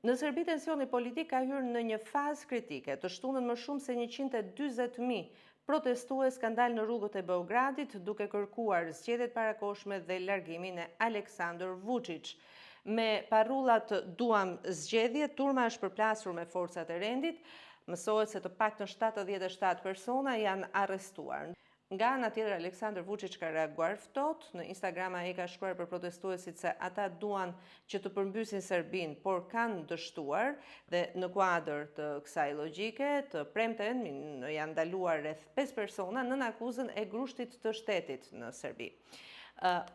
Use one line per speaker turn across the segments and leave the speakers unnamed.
Në Serbi, tensioni politik ka hyrë në një fazë kritike. Të shtunën më shumë se 140.000 protestues kanë dalë në rrugët e Beogradit duke kërkuar zgjedhjet parakohshme dhe largimin e Aleksandar Vučić. Me parullat "Duam zgjedhje", turma është përplasur me forcat e rendit. Mësohet se të paktën 77 persona janë arrestuar. Nga ana tjetër, Aleksandar Vučić ka reaguar ftohtë. Në Instagram ai ka shkruar për protestuesit se ata duan që të përmbysin Serbinë, por kanë dështuar dhe në kuadër të kësaj logjike, të premten janë ndaluar rreth 5 persona nën akuzën e grushtit të shtetit në Serbi.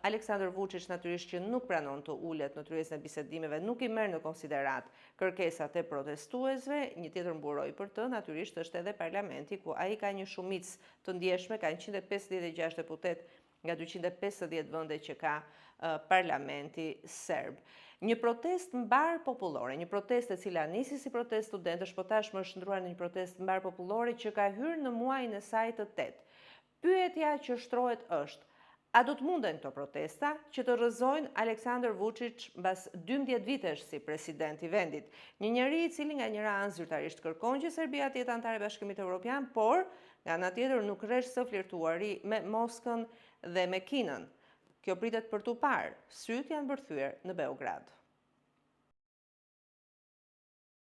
Aleksandar Vučić natyrisht që nuk pranon të ulet në tryezën e bisedimeve, nuk i merr në konsiderat kërkesat e protestuesve. Një tjetër mburoj për të natyrisht është edhe parlamenti, ku ai ka një shumicë të ndjeshme, ka 156 deputet nga 250 vende që ka parlamenti serb. Një protestë mbar popullore, një protestë e cila nisi si protestë studentësh, por tashmë është ndruar në një protestë mbar popullore që ka hyrë në muajin e saj të 8. Pyetja që shtrohet është: a do të munden këto protesta që të rrëzojnë Aleksandar Vučić mbas 12 vitesh si president i vendit? Një njeri i cili nga njëra anë zyrtarisht kërkon që Serbia të jetë antare e Bashkimit Evropian, por nga ana tjetër nuk rresh së flirtuari me Moskën dhe me Kinën. Kjo pritet për tu parë. Syt janë bërthyer në Beograd.